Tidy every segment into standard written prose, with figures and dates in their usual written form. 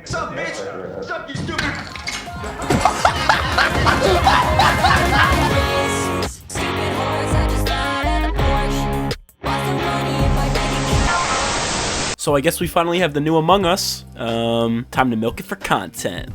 Sup, bitch? Sup, you stupid? So I guess we finally have the new Among Us. Time to milk it for content.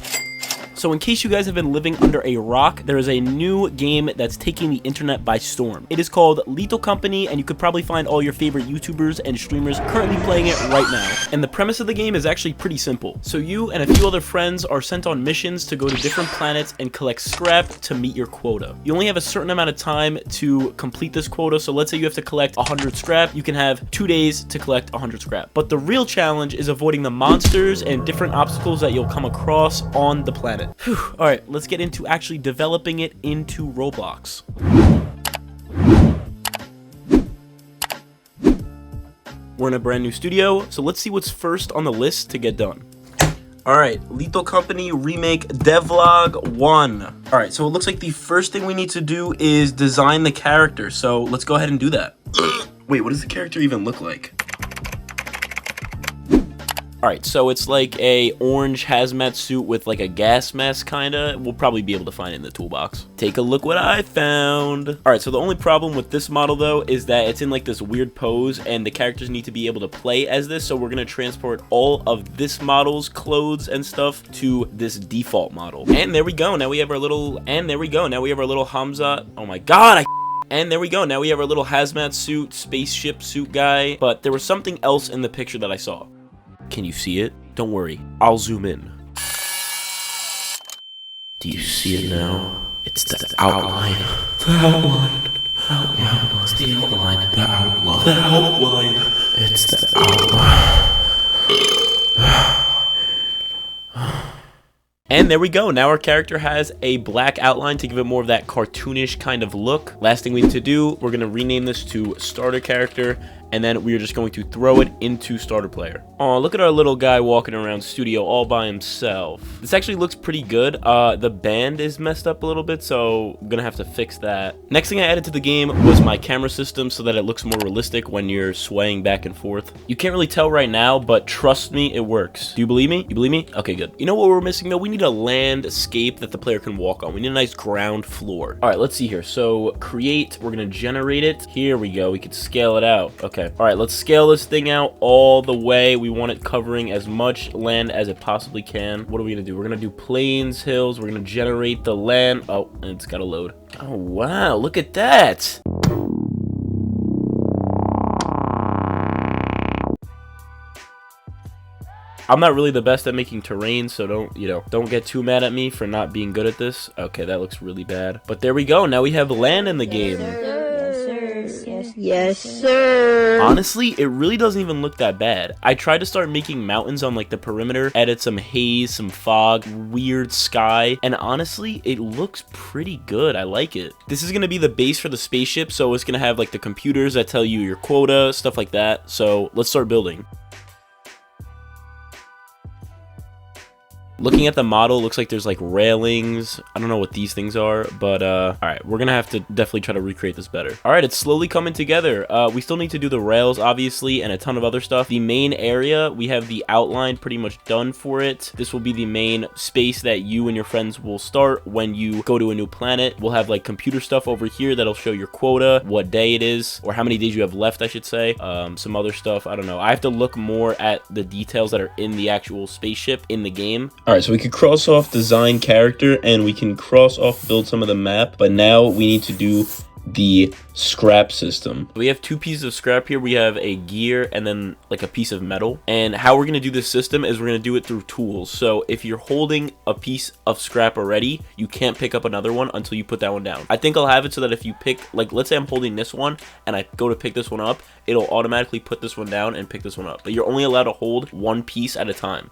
So in case you guys have been living under a rock, there is a new game that's taking the internet by storm. It is called Lethal Company, and you could probably find all your favorite YouTubers and streamers currently playing it right now. And the premise of the game is actually pretty simple. So you and a few other friends are sent on missions to go to different planets and collect scrap to meet your quota. You only have a certain amount of time to complete this quota, so let's say you have to collect 100 scrap, you can have 2 days to collect 100 scrap. But the real challenge is avoiding the monsters and different obstacles that you'll come across on the planet. Alright, let's get into actually developing it into Roblox. We're in a brand new studio, so let's see what's first on the list to get done. Alright, Lethal Company Remake Devlog 1. Alright, so it looks like the first thing we need to do is design the character, so let's go ahead and do that. Wait, what does the character even look like? Alright, so it's like a orange hazmat suit with like a gas mask kinda. We'll probably be able to find it in the toolbox. Take a look what I found. Alright, so the only problem with this model though is that it's in like this weird pose and the characters need to be able to play as this, so we're gonna transport all of this model's clothes and stuff to this default model. And there we go, now we have our little, Hamza. Oh my god, and there we go, now we have our little hazmat suit, spaceship suit guy. But there was something else in the picture that I saw. Can you see it? Don't worry, I'll zoom in. Do you see it now? It's the outline. The outline. Yeah, it's the outline. The outline. The outline. It's the outline. And there we go. Now our character has a black outline to give it more of that cartoonish kind of look. Last thing we need to do, we're going to rename this to starter character, and then we are just going to throw it into starter player. Oh, look at our little guy walking around studio all by himself. This actually looks pretty good. The band is messed up a little bit, so I'm gonna have to fix that. Next thing I added to the game was my camera system so that it looks more realistic when you're swaying back and forth. You can't really tell right now, but trust me, it works. Do you believe me? You believe me? Okay, good. You know what we're missing though? We need a landscape that the player can walk on. We need a nice ground floor. All right, let's see here. So create, we're gonna generate it. Here we go. We could scale it out. Okay. All right, let's scale this thing out all the way. We want it covering as much land as it possibly can. What are we gonna do? We're gonna do plains, hills. We're gonna generate the land. Oh, and it's gotta load. Oh, wow, look at that. I'm not really the best at making terrain, so don't get too mad at me for not being good at this. Okay, that looks really bad. But there we go. Now we have land in the game. Yes, sir. Honestly, it really doesn't even look that bad. I tried to start making mountains on like the perimeter, added some haze, some fog, weird sky, and honestly, it looks pretty good. I like it. This is going to be the base for the spaceship, so it's going to have like the computers that tell you your quota, stuff like that. So let's start building. Looking at the model, it looks like there's like railings. I don't know what these things are, but all right, we're gonna have to definitely try to recreate this better. All right, it's slowly coming together. We still need to do the rails, obviously, and a ton of other stuff. The main area, we have the outline pretty much done for it. This will be the main space that you and your friends will start when you go to a new planet. We'll have like computer stuff over here that'll show your quota, what day it is, or how many days you have left, I should say. Some other stuff, I don't know. I have to look more at the details that are in the actual spaceship in the game. All right, so we could cross off design character and we can cross off build some of the map, but now we need to do the scrap system. We have two pieces of scrap here. We have a gear and then like a piece of metal. And how we're going to do this system is we're going to do it through tools. So if you're holding a piece of scrap already, you can't pick up another one until you put that one down. I think I'll have it so that if you pick, like let's say I'm holding this one and I go to pick this one up, it'll automatically put this one down and pick this one up. But you're only allowed to hold one piece at a time.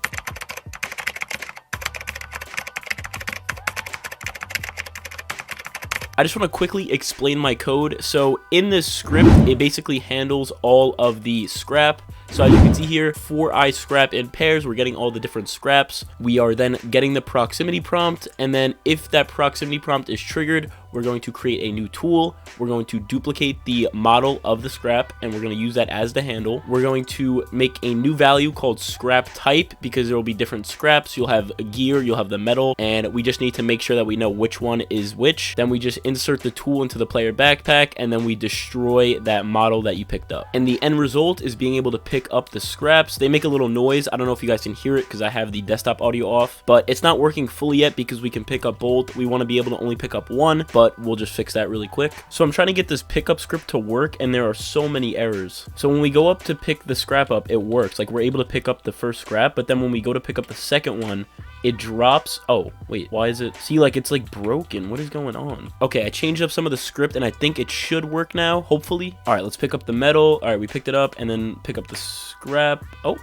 I just want to quickly explain my code. So in this script, it basically handles all of the scrap, So as you can see here, 4i scrap in pairs. We're getting all the different scraps. We are then getting the proximity prompt, and then if that proximity prompt is triggered, we're going to create a new tool. We're going to duplicate the model of the scrap, and we're going to use that as the handle. We're going to make a new value called scrap type, because there will be different scraps. You'll have a gear, you'll have the metal, and we just need to make sure that we know which one is which. Then we just insert the tool into the player backpack, and then we destroy that model that you picked up. And the end result is being able to pick up the scraps. They make a little noise. I don't know if you guys can hear it because I have the desktop audio off, but it's not working fully yet because we can pick up both. We want to be able to only pick up one, but we'll just fix that really quick. So I'm trying to get this pickup script to work, and there are so many errors. So when we go up to pick the scrap up, it works. Like, we're able to pick up the first scrap, but then when we go to pick up the second one, it drops. Oh, wait, why is it? See, like, it's like broken. What is going on? Okay, I changed up some of the script, and I think it should work now, hopefully. All right, let's pick up the metal. All right, we picked it up, and then pick up the scrap. Oh,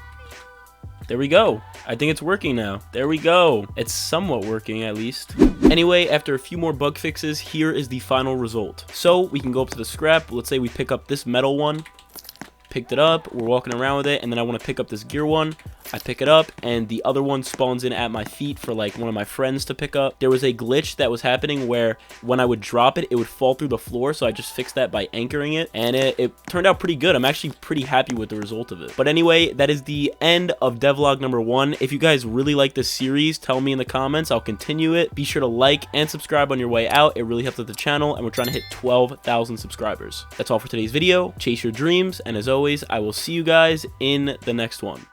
there we go. I think it's working now. There we go. It's somewhat working, at least. Anyway, after a few more bug fixes, here is the final result. So we can go up to the scrap. Let's say we pick up this metal one. Picked it up. We're walking around with it, and then I want to pick up this gear one. I pick it up, and the other one spawns in at my feet for like one of my friends to pick up. There was a glitch that was happening where when I would drop it, it would fall through the floor, so I just fixed that by anchoring it, and it turned out pretty good. I'm actually pretty happy with the result of it. But anyway, that is the end of devlog number 1. If you guys really like this series, tell me in the comments. I'll continue it. Be sure to like and subscribe on your way out. It really helps with the channel, and we're trying to hit 12,000 subscribers. That's all for today's video. Chase your dreams, and as always, I will see you guys in the next one.